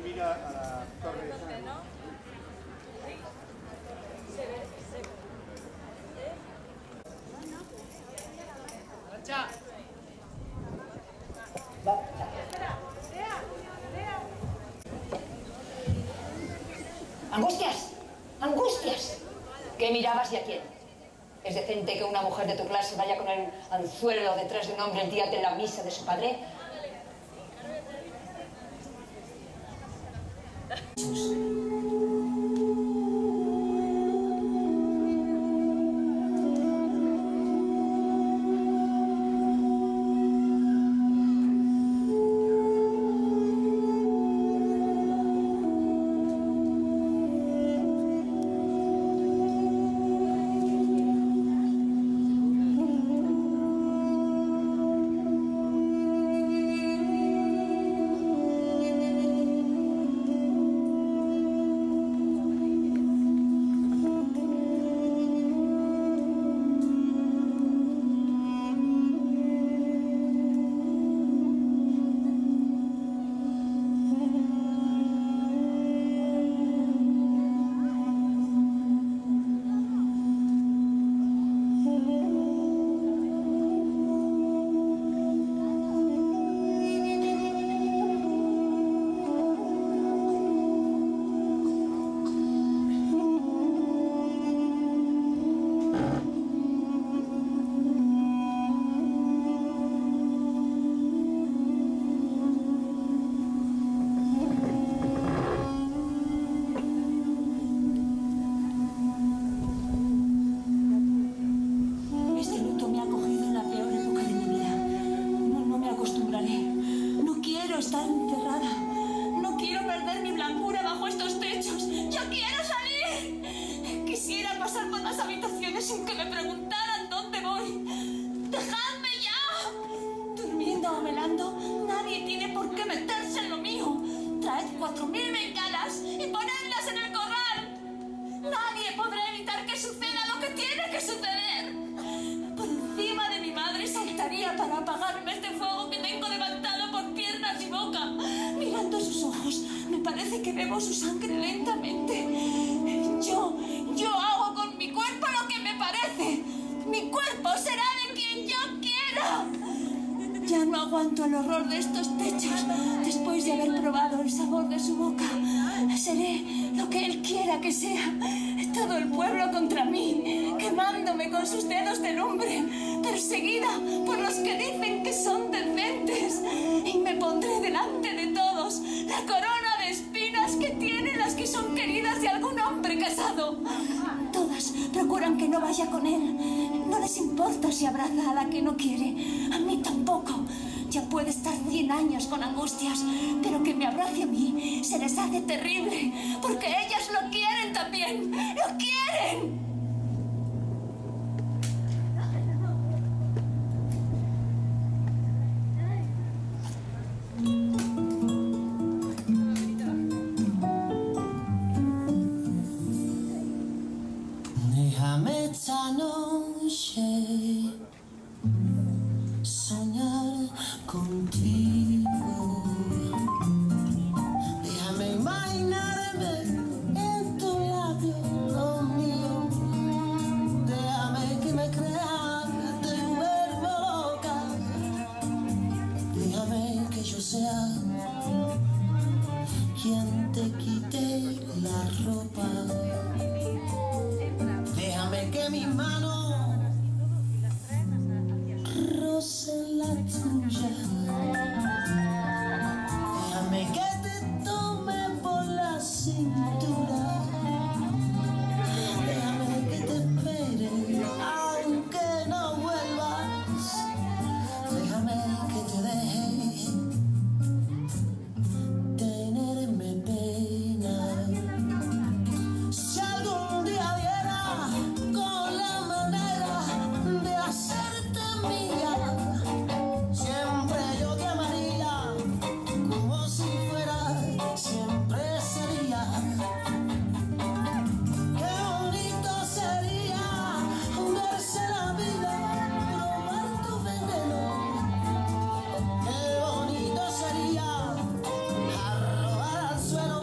Mira a la torre esa, ¿no? ¡Angustias! ¡Angustias! ¿Qué mirabas y a quién? ¿Es decente que una mujer de tu clase vaya con el anzuelo detrás de un hombre el día de la misa de su padre? Estar encerrada. No quiero perder mi blancura bajo estos techos. ¡Yo quiero salir! Quisiera pasar por las habitaciones sin que me preguntaran dónde voy. ¡Dejadme ya! Durmiendo o velando, nadie tiene por qué meterse en lo mío. Traed 4000 bengalas y ponedlas en el corral. Nadie podrá evitar que suceda lo que tiene que suceder. Por encima de mi madre saltaría para apagarme este fuego que tengo levantado por piernas y boca. Mirando sus ojos, me parece que bebo su sangre lentamente. Yo hago con mi cuerpo lo que me parece. Mi cuerpo será de quien yo quiera. Ya no aguanto el horror de estos techos. Después de haber probado el sabor de su boca, seré lo que él quiera que sea. Todo el pueblo contra mí, quemándome con sus dedos de lumbre, perseguida por los que dicen que son decentes. Y me pondré delante de todos la corona de espinas que tienen las que son queridas de algún hombre casado. Todas procuran que no vaya con él. No les importa si abraza a la que no quiere. A mí tampoco. Ya puede estar 100 años con angustias, pero que me abrace a mí se les hace terrible, porque ellas lo quieren también. ¡Lo quieren! Déjame esta noche soñar contigo. Déjame imaginarme en tu labio lo mío. Déjame que me crea que te vuelvo loca. Déjame que yo sea quien te quite la ropa. Déjame que mis manos tuya. Déjame que te tome por la cintura. Déjame que te espere aunque no vuelvas. Déjame que te deje tenerme pena. Si algún día viera con la manera de hacerte mía, siempre yo te amaría como si fuera, siempre sería. Qué bonito sería verse la vida, probar tu veneno. Qué bonito sería arrojar al suelo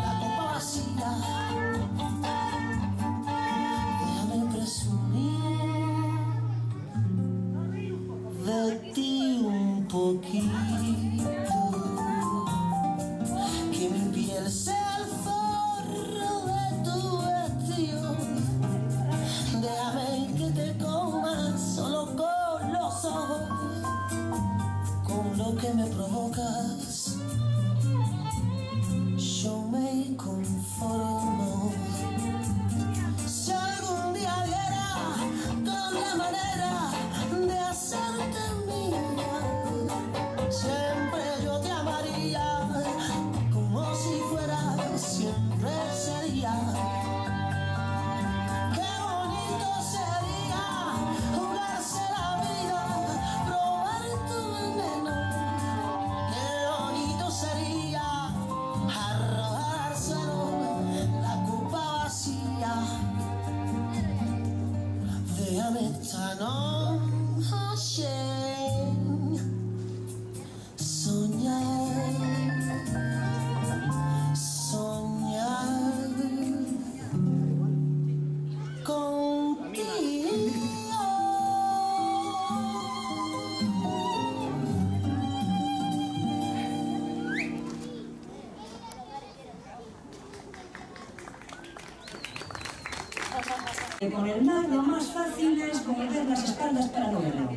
la copa vacía. Déjame presumir de ti un poquito, que mi piel sea el forro de tu vestido. Déjame que te coma solo con los ojos, con lo que me provocas. Yo me conformo. Si algún día viera con la manera de hacerte mía, siempre yo te amaría como si fuera, siempre sería. Qué bonito sería jugarse la vida, probar tu veneno. Qué bonito sería arrojar al suelo la copa vacía. Déjame esta noche soñar, soñar contigo. Con el mar lo más fácil es volver las espaldas para no verlo.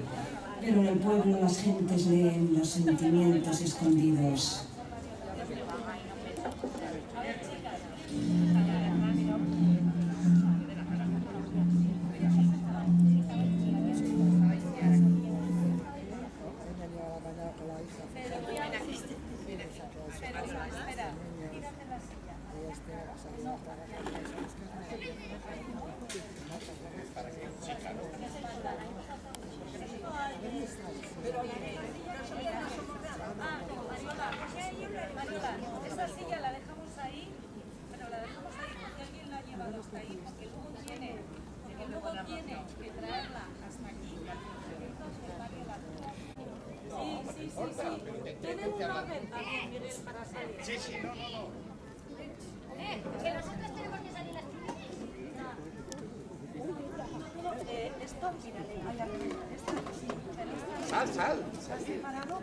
Pero en el pueblo las gentes leen los sentimientos escondidos. Mariola, esa silla la dejamos ahí, bueno, la dejamos ahí porque alguien la ha llevado hasta ahí, porque luego tiene que traerla hasta aquí. Entonces, Mariola. Sí. Tienen un orden también, Miguel, para salir. Sí, no. Que nosotros tenemos que salir las primeras. Esto, mírale, ahí arriba. Sal. Está separado.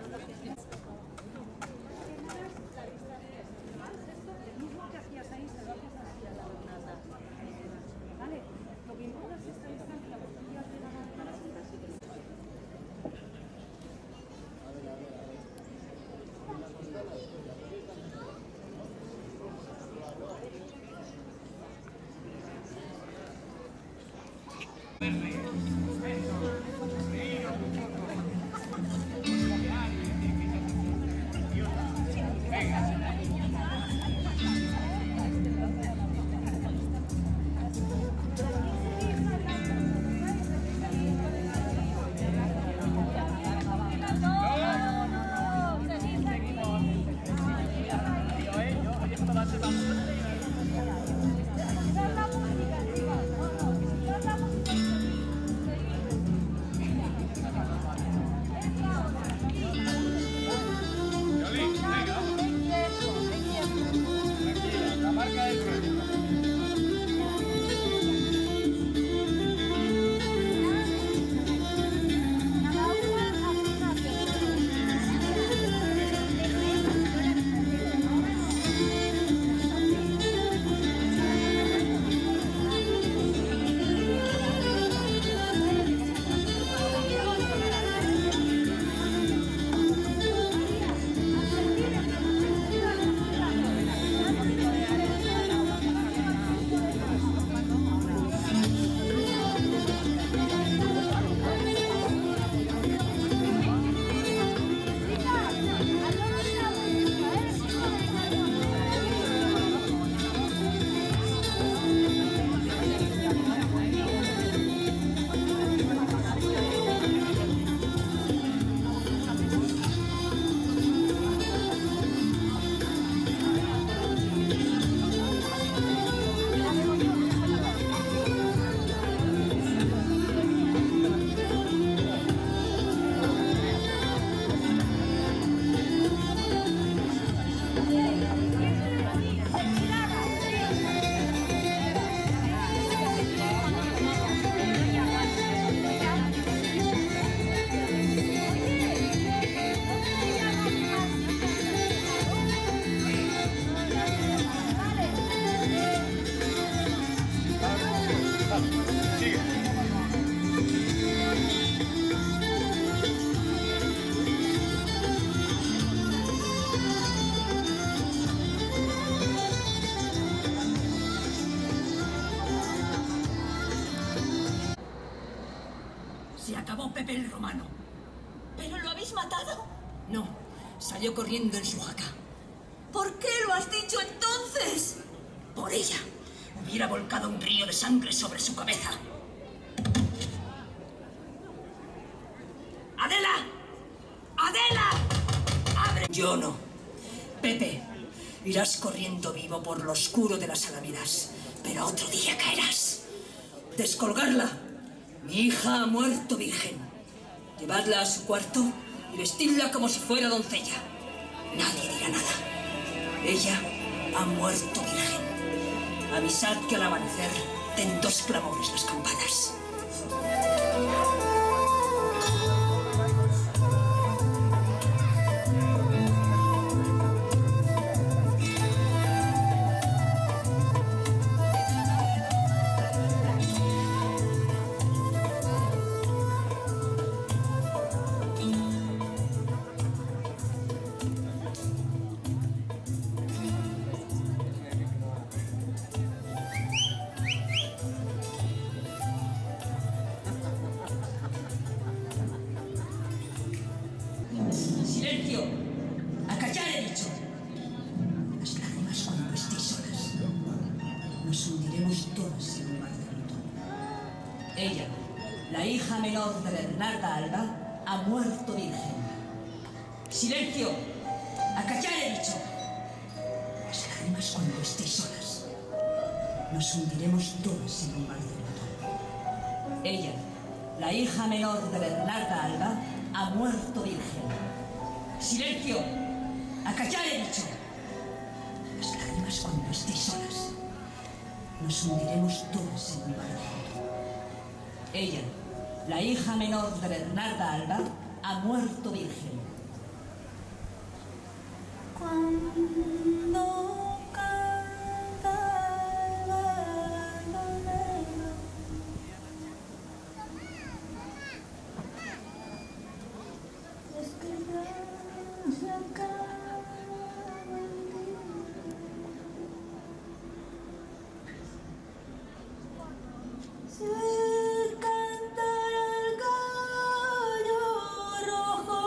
Se acabó Pepe el Romano. ¿Pero lo habéis matado? No, salió corriendo en su jaca. ¿Por qué lo has dicho entonces? Por ella. Hubiera volcado un río de sangre sobre su cabeza. ¡Adela! ¡Adela! ¡Abre! Yo no. Pepe, irás corriendo vivo por lo oscuro de las alamedas, pero otro día caerás. Descolgarla. Mi hija ha muerto virgen. Llevadla a su cuarto y vestidla como si fuera doncella. Nadie dirá nada. Ella ha muerto virgen. Avisad que al amanecer den 2 clamores las campanas. ¡Silencio! ¡A callar, he dicho! Las lágrimas cuando estéis solas. Nos hundiremos todas en un mar de luto. Ella, la hija menor de Bernarda Alba, ha muerto virgen. ¡Silencio! ¡A callar, he dicho! Las lágrimas cuando estéis solas. Nos hundiremos todas en un mar de luto. Ella, la hija menor de Bernarda Alba, ha muerto virgen. ¡Silencio! ¡A callar, he dicho! Las lágrimas cuando estéis solas. Nos hundiremos todas en un mar de luto. Ella, la hija menor de Bernarda Alba, ha muerto virgen. Cuando canta el bandoneón, es que ya se acaba el día. Se canta el gallo rojo.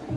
¿Por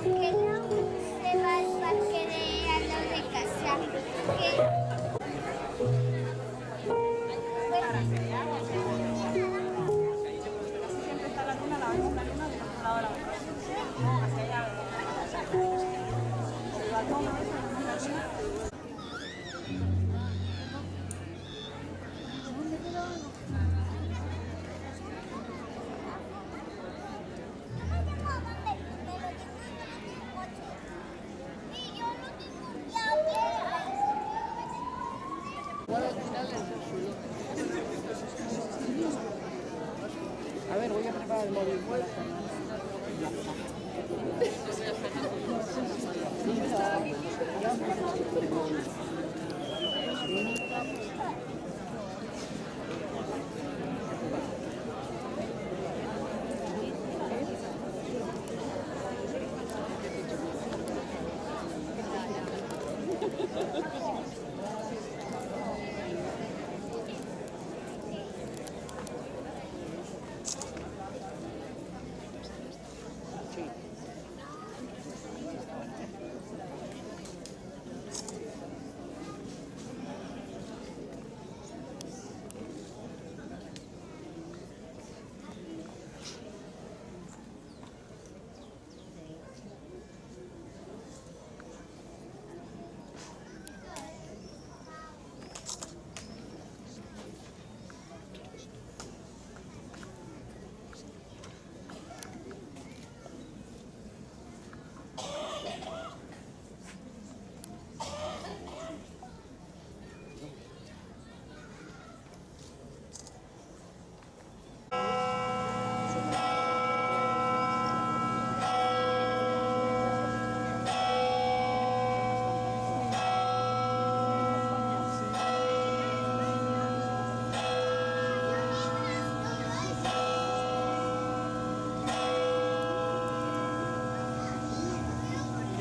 qué no se va al parque de al lado de casa? A ver, voy a preparar el móvil.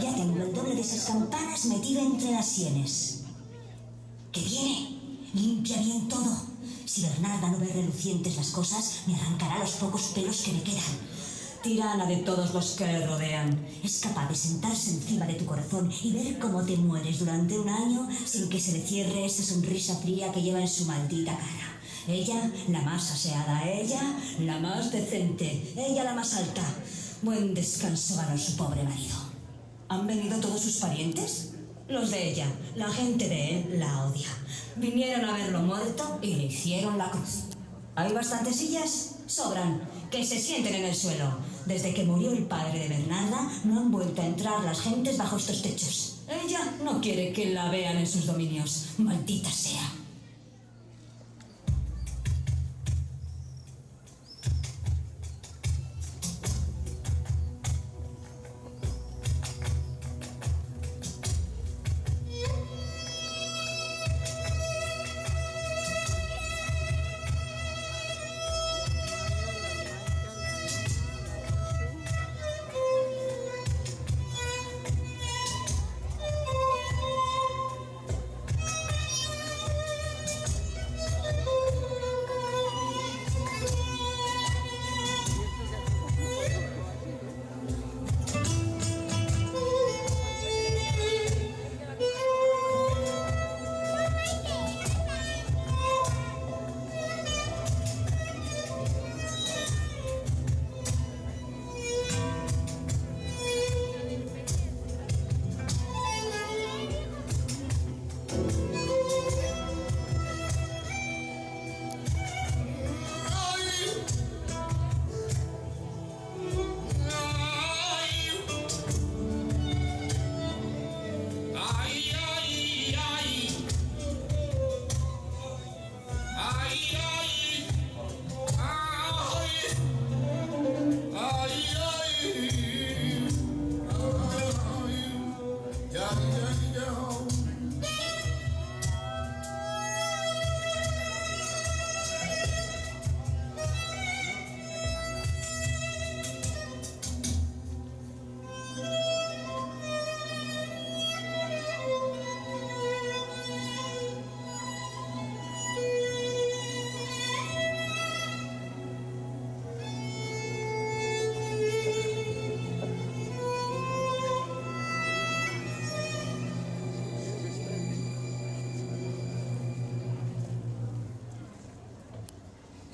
Ya tengo el doble de esas campanas metido entre las sienes. ¿Qué viene? Limpia bien todo. Si Bernarda no ve relucientes las cosas, me arrancará los pocos pelos que me quedan. Tirana de todos los que le rodean. Es capaz de sentarse encima de tu corazón y ver cómo te mueres durante un año sin que se le cierre esa sonrisa fría que lleva en su maldita cara. Ella, la más aseada, ella, la más decente, ella la más alta. Buen descanso ganó su pobre marido. ¿Han venido todos sus parientes? Los de ella, la gente de él, la odia. Vinieron a verlo muerto y le hicieron la cruz. ¿Hay bastantes sillas? Sobran. Que se sienten en el suelo. Desde que murió el padre de Bernarda, no han vuelto a entrar las gentes bajo estos techos. Ella no quiere que la vean en sus dominios. Maldita sea.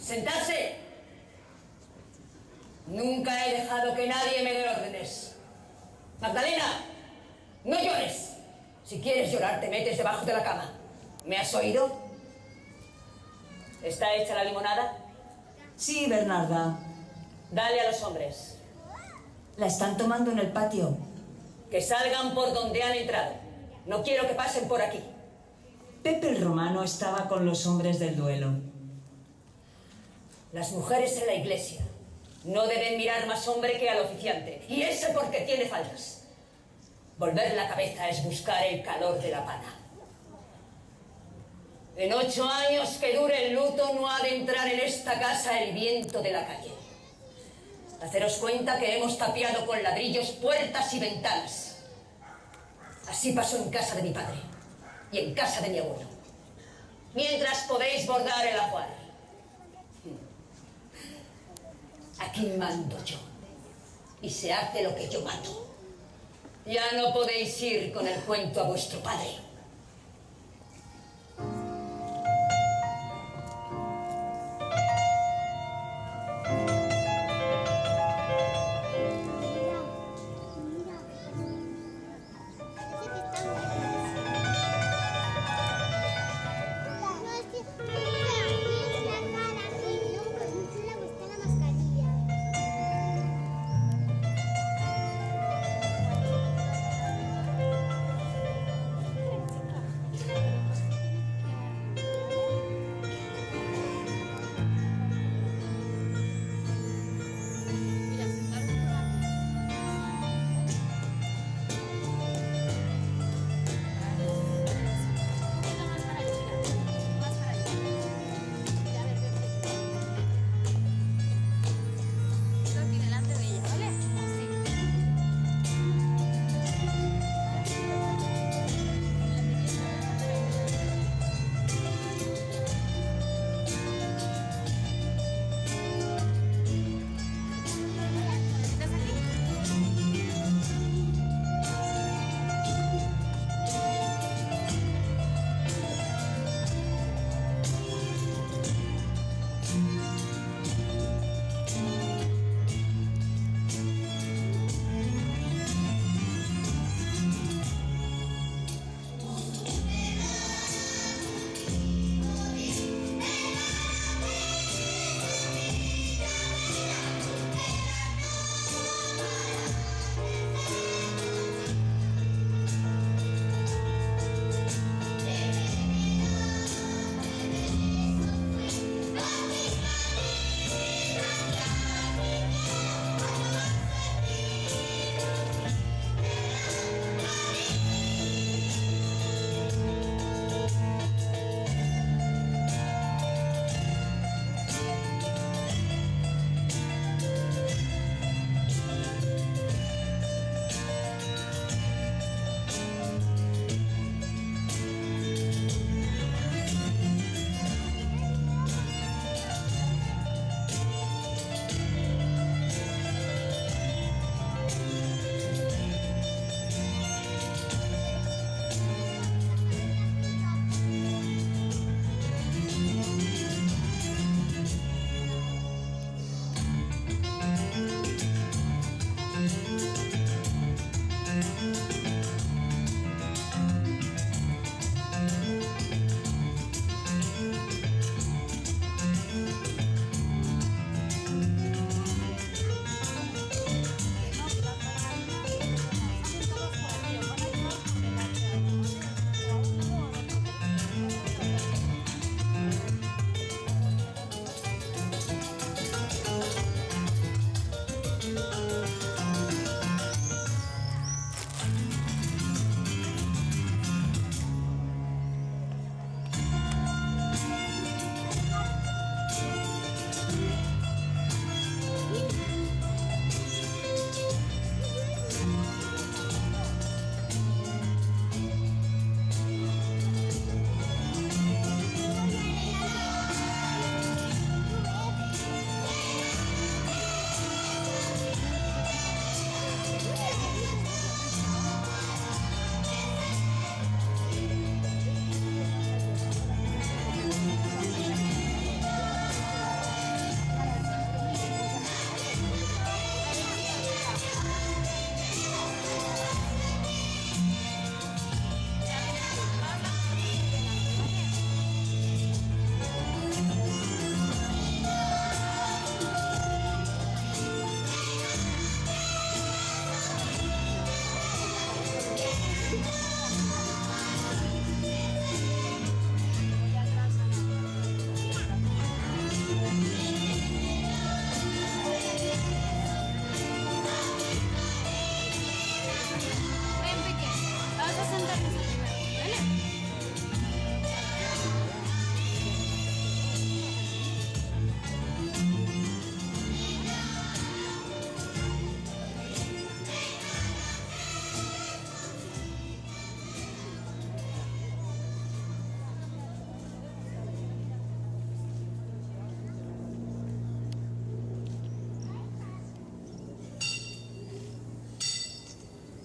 ¡Sentarse! Nunca he dejado que nadie me dé órdenes. Magdalena, no llores. Si quieres llorar, te metes debajo de la cama. ¿Me has oído? ¿Está hecha la limonada? Sí, Bernarda. Dale a los hombres. La están tomando en el patio. Que salgan por donde han entrado. No quiero que pasen por aquí. Pepe el Romano estaba con los hombres del duelo. Las mujeres en la iglesia no deben mirar más hombre que al oficiante. Y ese porque tiene faldas. Volver la cabeza es buscar el calor de la pana. En 8 años que dure el luto no ha de entrar en esta casa el viento de la calle. Haceros cuenta que hemos tapiado con ladrillos puertas y ventanas. Así pasó en casa de mi padre y en casa de mi abuelo. Mientras podéis bordar el ajuar. Aquí mando yo. Y se hace lo que yo mando. Ya no podéis ir con el cuento a vuestro padre.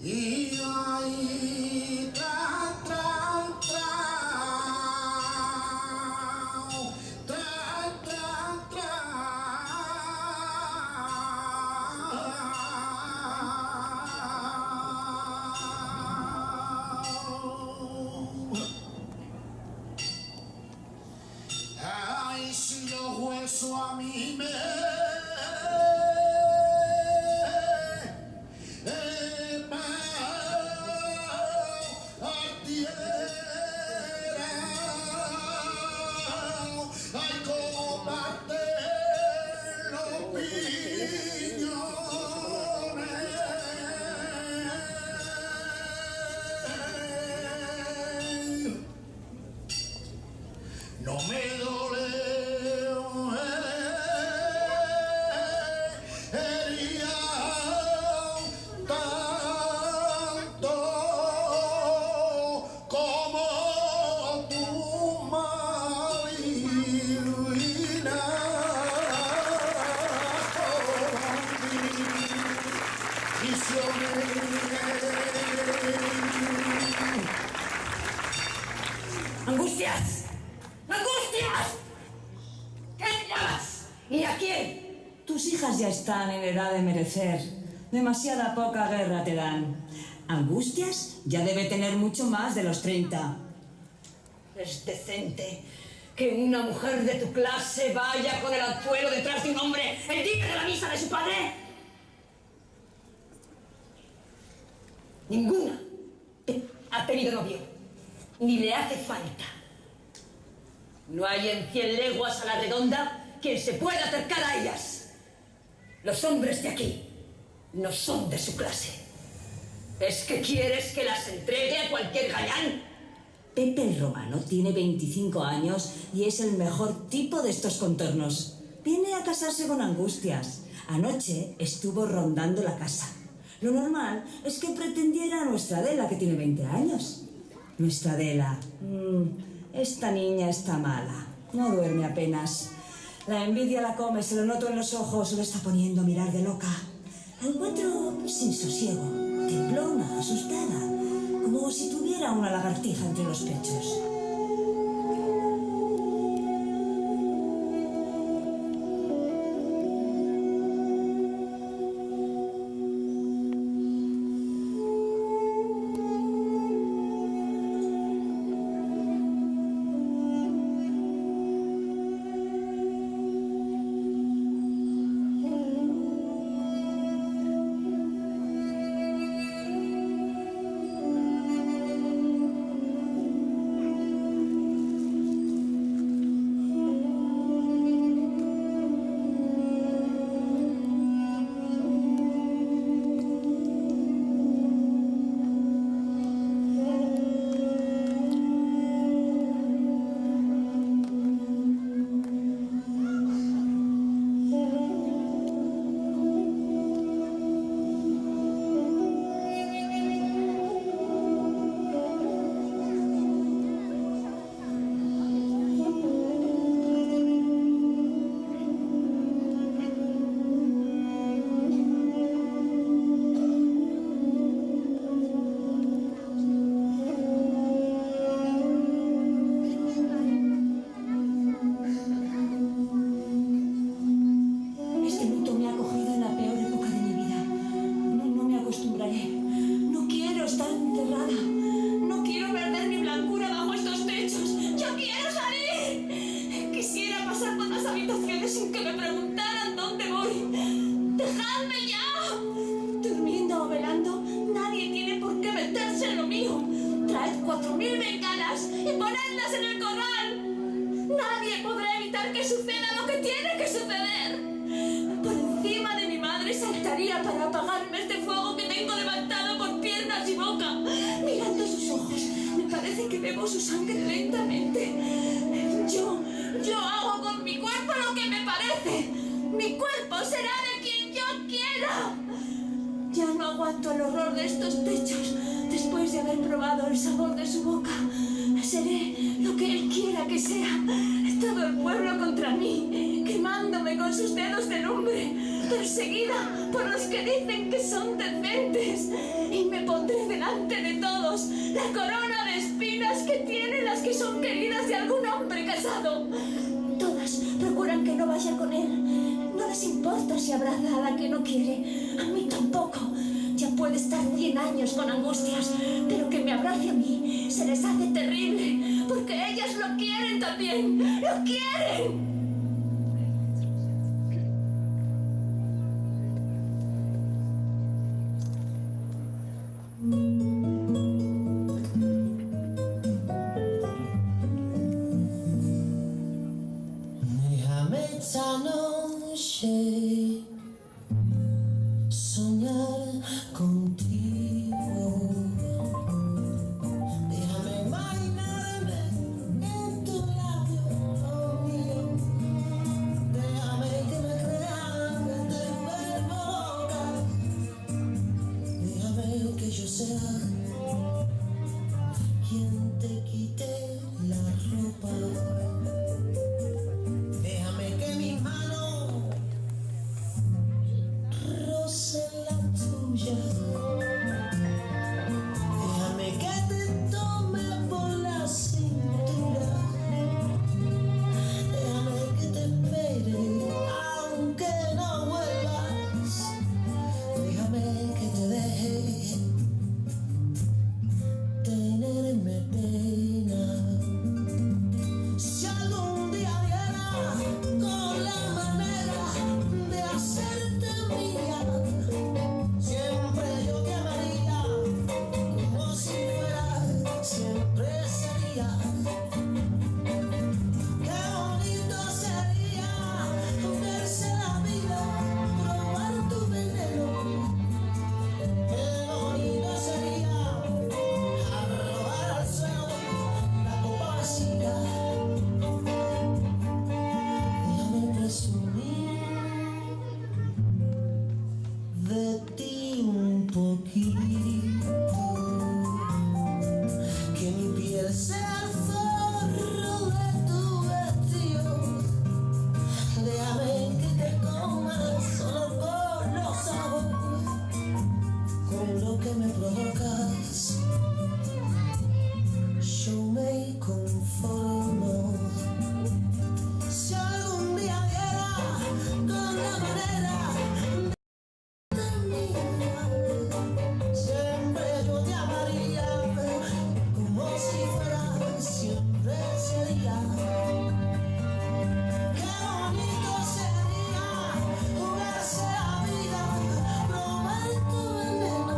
Y ahí, tra, tra, tra, tra, tra, tra. Ay, si los huesos a mí me no me dole, hería tanto como tu Marina. ¡Angustias! ¡Angustias! ¿Qué me llamas? ¿Y a quién? Tus hijas ya están en edad de merecer. Demasiada poca guerra te dan. Angustias ya debe tener mucho más de los 30. ¿Es decente que una mujer de tu clase vaya con el anzuelo detrás de un hombre el día de la misa de su padre? Ninguna ha tenido novio, ni le hace falta. No hay en 100 leguas a la redonda quien se pueda acercar a ellas. Los hombres de aquí no son de su clase. ¿Es que quieres que las entregue a cualquier gallán? Pepe el Romano tiene 25 años y es el mejor tipo de estos contornos. Viene a casarse con Angustias. Anoche estuvo rondando la casa. Lo normal es que pretendiera a nuestra Adela, que tiene 20 años. Nuestra Adela. Esta niña está mala. No duerme apenas. La envidia la come, se lo noto en los ojos, se lo está poniendo a mirar de loca. La encuentro sin sosiego, temblona, asustada, como si tuviera una lagartija entre los pechos. Después de haber probado el sabor de su boca, seré lo que él quiera que sea. Todo el pueblo contra mí, quemándome con sus dedos de lumbre, perseguida por los que dicen que son decentes. Y me pondré delante de todos la corona de espinas que tienen las que son queridas de algún hombre casado. Todas procuran que no vaya con él. No les importa si abraza a la que no quiere. A mí tampoco. Ya puede estar 100 años con angustias, pero que me abrace a mí se les hace terrible, porque ellas lo quieren también. ¡Lo quieren! Déjame esta noche soñar contigo. Déjame imaginarme en tu labio mío. Déjame que me crea que te vuelvo loca. Déjame que yo sea quien te quite la ropa. Déjame que mi mano roce la tuya. Déjame que te tome por la cintura. Déjame que te espere aunque no vuelvas. Déjame que te deje tenerme pena. Si algún día viera con la manera de hacerte mía, siempre yo te amaría como si fuera, siempre sería. Qué bonito sería verse la vida, probar tu veneno. Qué bonito sería arrojar al suelo la copa vacía. Déjame presumir de ti un poquito, que mi piel sea el forro de tu vestido. Déjame que te coma solo con los ojos, con lo que me provocas. Yo me conformo. Si algún día viera con la manera de mía, siempre yo te amaría como si fuera, siempre sería. Qué bonito sería jugarse la vida, probar tu veneno.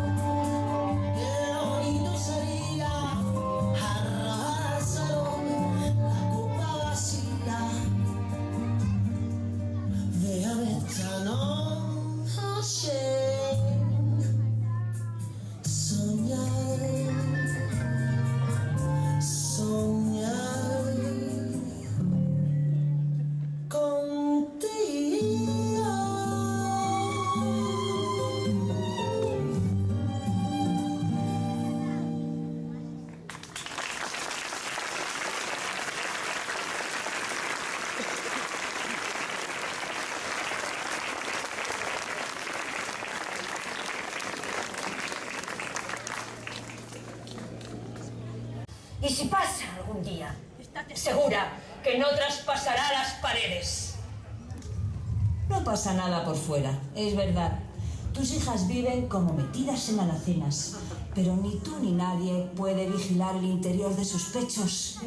Qué bonito sería arrojar al suelo la copa vacía. Déjame esta noche soñar, soñar contigo. Y si pasa algún día, estate segura que no traspasará las paredes. No pasa nada por fuera, es verdad. Tus hijas viven como metidas en alacenas, pero ni tú ni nadie puede vigilar el interior de sus pechos.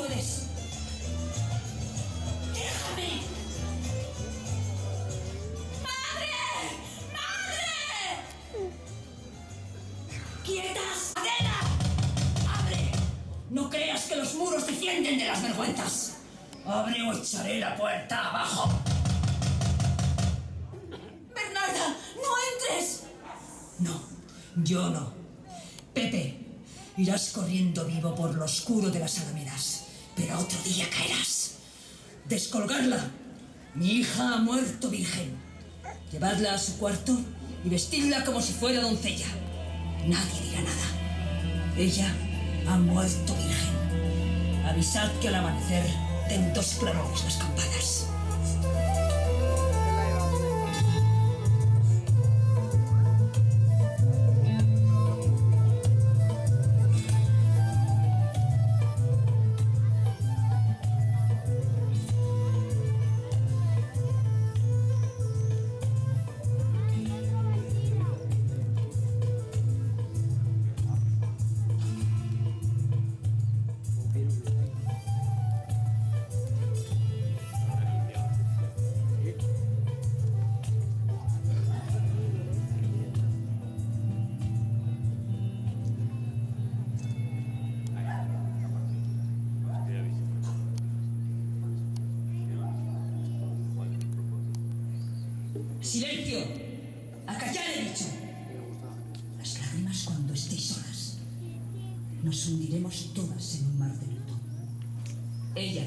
puedes. ¡Déjame! ¡Madre! ¡Madre! ¡Quietas! ¡Adela! ¡Abre! No creas que los muros defienden de las vergüenzas. Abre o echaré la puerta abajo. ¡Bernarda! ¡No entres! No, yo no. Pepe, irás corriendo vivo por lo oscuro de las alamedas, pero otro día caerás. Descolgarla. Mi hija ha muerto virgen. Llevadla a su cuarto y vestidla como si fuera doncella. Nadie dirá nada. Ella ha muerto virgen. Avisad que al amanecer den 2 clarores las campanas. ¡Silencio! ¡A callar he dicho! Las lágrimas cuando estéis solas. Nos hundiremos todas en un mar de luto. Ella,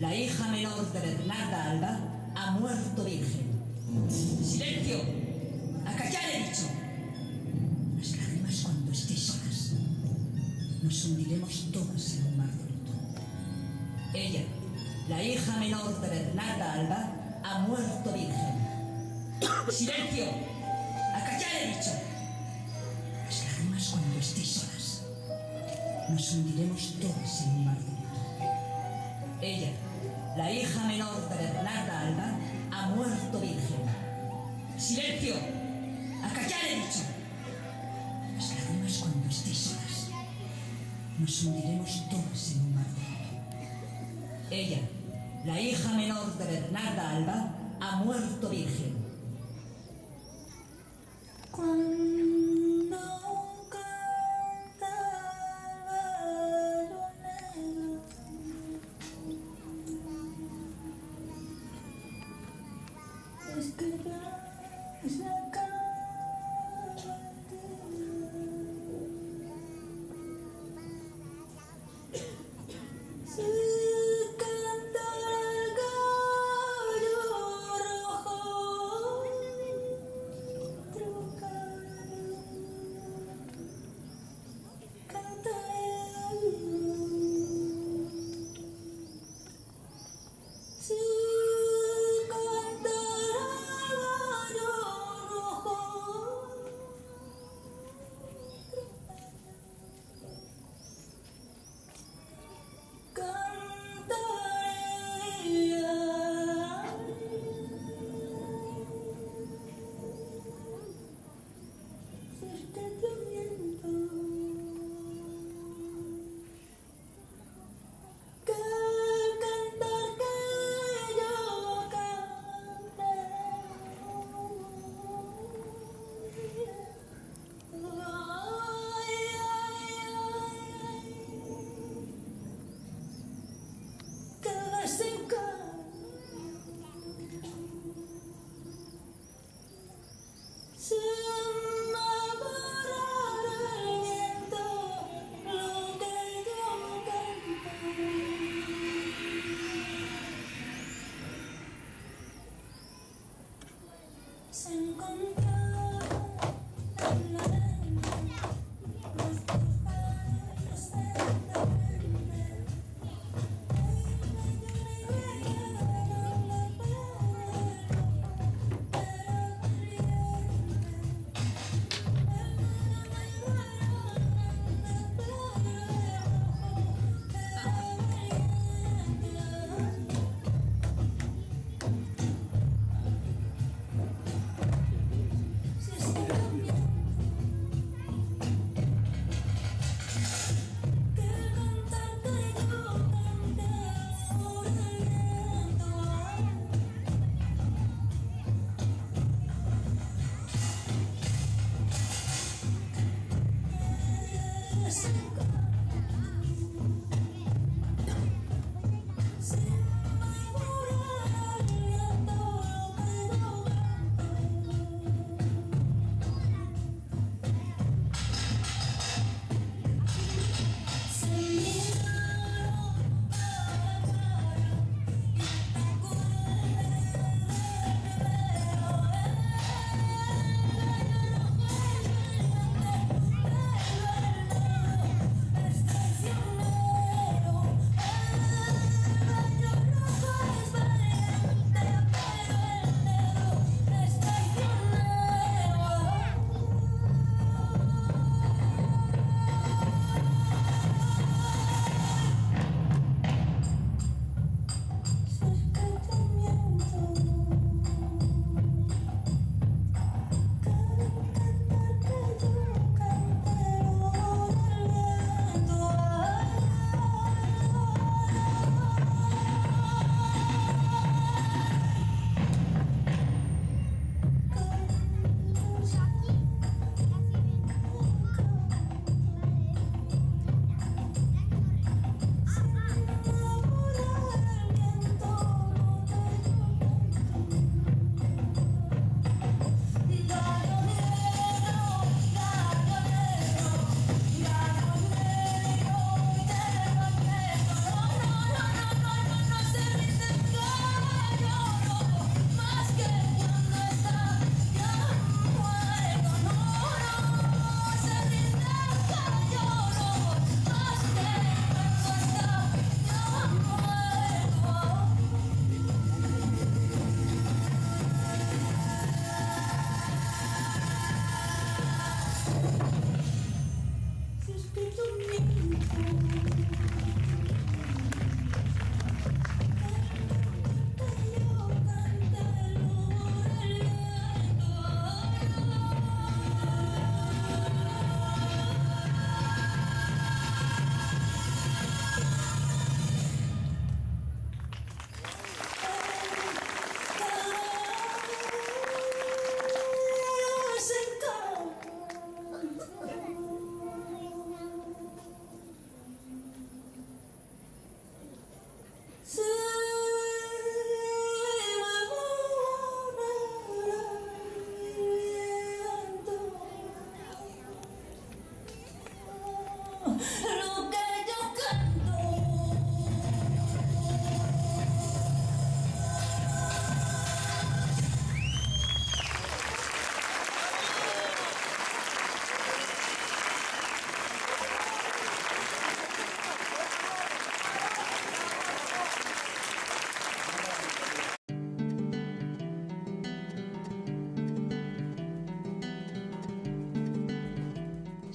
la hija menor de Bernarda Alba, ha muerto virgen. ¡Silencio! ¡A callar he dicho! Las lágrimas cuando estéis solas. Nos hundiremos todas en un mar de luto. Ella, la hija menor de Bernarda Alba, ha muerto virgen. ¡Silencio! ¡A callar he dicho! Las lágrimas cuando estéis solas. Nos hundiremos todas en un mar de luto. Ella, la hija menor de Bernarda Alba, ha muerto virgen. ¡Silencio! ¡A callar he dicho! Las lágrimas cuando estéis solas. Nos hundiremos todas en un mar de luto. Ella, la hija menor de Bernarda Alba, ha muerto virgen. Cuando cantaba lo negro, es que ya es la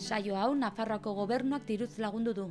Saio hau Nafarroako gobernuak diruz lagundu du.